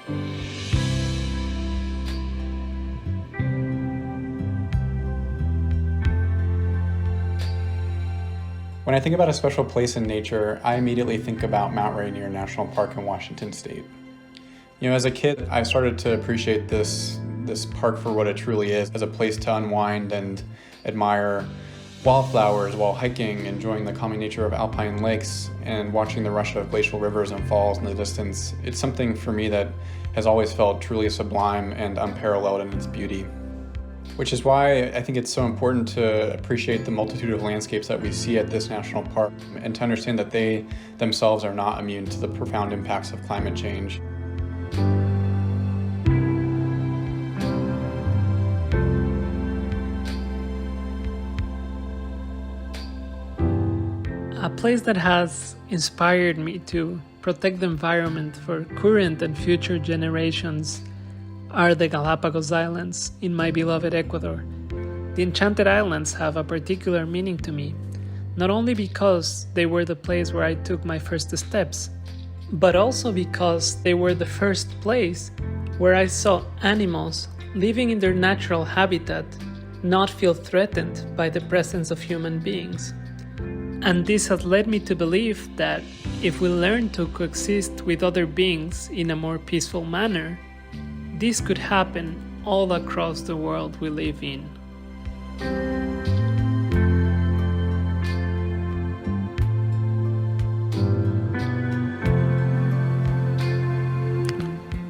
When I think about a special place in nature, I immediately think about Mount Rainier National Park in Washington State. As a kid, I started to appreciate this park for what it truly is, as a place to unwind and admire wildflowers while hiking, enjoying the calming nature of alpine lakes, and watching the rush of glacial rivers and falls in the distance. It's something for me that has always felt truly sublime and unparalleled in its beauty. Which is why I think it's so important to appreciate the multitude of landscapes that we see at this national park, and to understand that they themselves are not immune to the profound impacts of climate change. A place that has inspired me to protect the environment for current and future generations are the Galapagos Islands in my beloved Ecuador. The Enchanted Islands have a particular meaning to me, not only because they were the place where I took my first steps, but also because they were the first place where I saw animals living in their natural habitat not feel threatened by the presence of human beings. And this has led me to believe that if we learn to coexist with other beings in a more peaceful manner, this could happen all across the world we live in.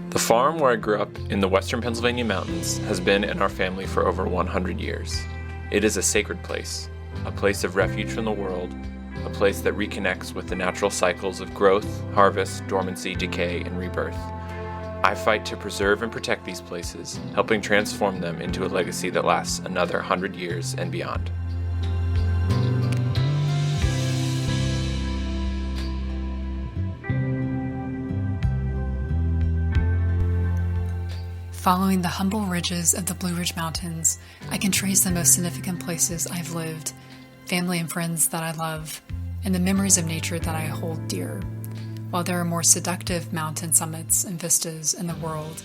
The farm where I grew up in the western Pennsylvania mountains has been in our family for over 100 years. It is a sacred place, a place of refuge from the world, a place that reconnects with the natural cycles of growth, harvest, dormancy, decay, and rebirth. I fight to preserve and protect these places, helping transform them into a legacy that lasts another 100 years and beyond. Following the humble ridges of the Blue Ridge Mountains, I can trace the most significant places I've lived, family and friends that I love, and the memories of nature that I hold dear. While there are more seductive mountain summits and vistas in the world,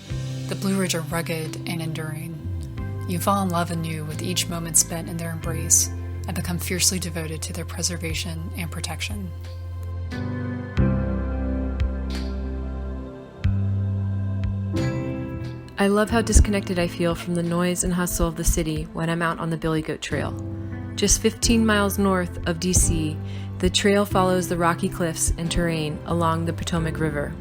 the Blue Ridge are rugged and enduring. You fall in love anew with each moment spent in their embrace and become fiercely devoted to their preservation and protection. I love how disconnected I feel from the noise and hustle of the city when I'm out on the Billy Goat Trail. Just 15 miles north of DC, the trail follows the rocky cliffs and terrain along the Potomac River.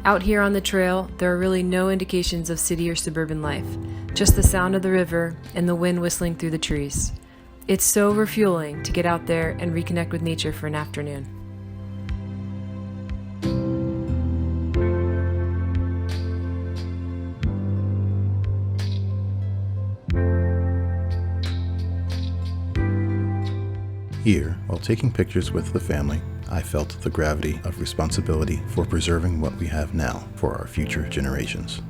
Out here on the trail, there are really no indications of city or suburban life, just the sound of the river and the wind whistling through the trees. It's so refueling to get out there and reconnect with nature for an afternoon. Here, while taking pictures with the family, I felt the gravity of responsibility for preserving what we have now for our future generations.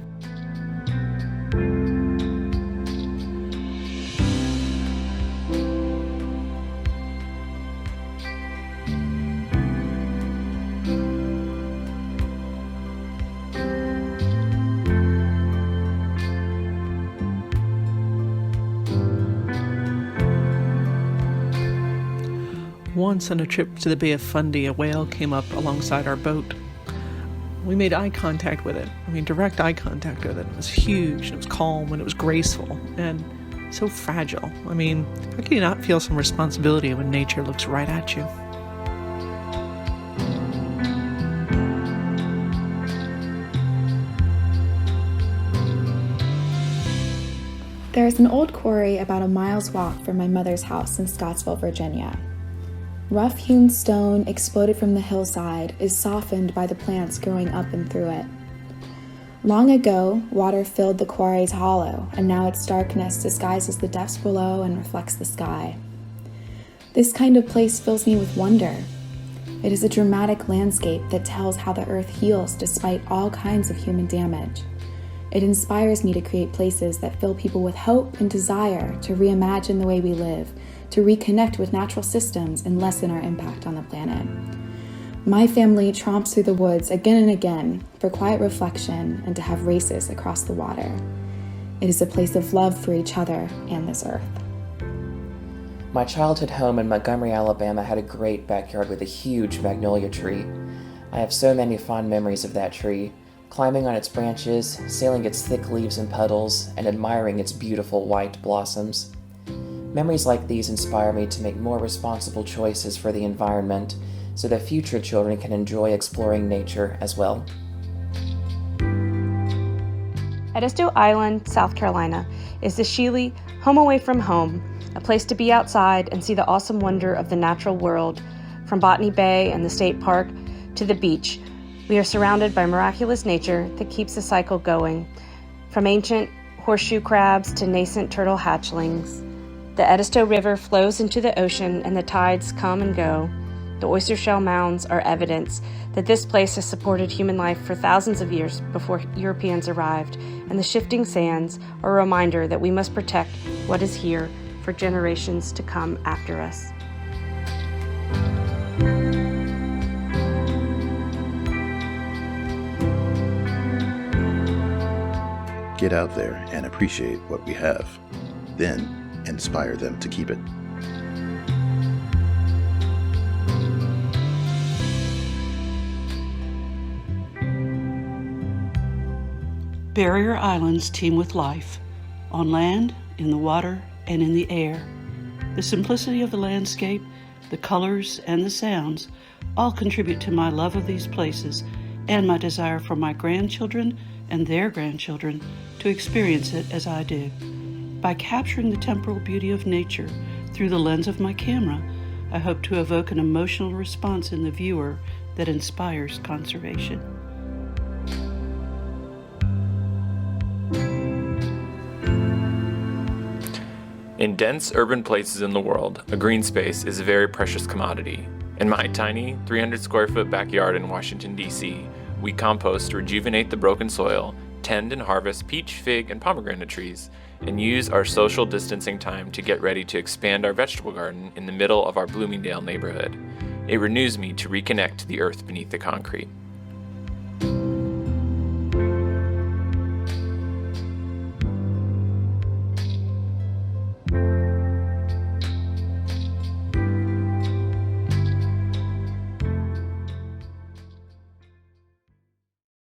Once on a trip to the Bay of Fundy, a whale came up alongside our boat. We made eye contact with it. Direct eye contact with it. It was huge, and it was calm, and it was graceful, and so fragile. How can you not feel some responsibility when nature looks right at you? There is an old quarry about a mile's walk from my mother's house in Scottsville, Virginia. Rough-hewn stone exploded from the hillside is softened by the plants growing up and through it. Long ago, water filled the quarry's hollow, and now its darkness disguises the depths below and reflects the sky. This kind of place fills me with wonder. It is a dramatic landscape that tells how the earth heals despite all kinds of human damage. It inspires me to create places that fill people with hope and desire to reimagine the way we live, to reconnect with natural systems and lessen our impact on the planet. My family tromps through the woods again and again for quiet reflection and to have races across the water. It is a place of love for each other and this earth. My childhood home in Montgomery, Alabama had a great backyard with a huge magnolia tree. I have so many fond memories of that tree, climbing on its branches, sailing its thick leaves and petals, and admiring its beautiful white blossoms. Memories like these inspire me to make more responsible choices for the environment so that future children can enjoy exploring nature as well. Edisto Island, South Carolina, is the Shealy home away from home, a place to be outside and see the awesome wonder of the natural world, from Botany Bay and the state park to the beach. We are surrounded by miraculous nature that keeps the cycle going, from ancient horseshoe crabs to nascent turtle hatchlings. The Edisto River flows into the ocean and the tides come and go. The oyster shell mounds are evidence that this place has supported human life for thousands of years before Europeans arrived, and the shifting sands are a reminder that we must protect what is here for generations to come after us. Get out there and appreciate what we have. Then inspire them to keep it. Barrier Islands teem with life, on land, in the water, and in the air. The simplicity of the landscape, the colors, and the sounds all contribute to my love of these places and my desire for my grandchildren and their grandchildren to experience it as I do. By capturing the temporal beauty of nature through the lens of my camera, I hope to evoke an emotional response in the viewer that inspires conservation. In dense urban places in the world, a green space is a very precious commodity. In my tiny 300 square foot backyard in Washington, D.C., we compost, rejuvenate the broken soil, tend and harvest peach, fig, and pomegranate trees, and use our social distancing time to get ready to expand our vegetable garden in the middle of our Bloomingdale neighborhood. It renews me to reconnect to the earth beneath the concrete.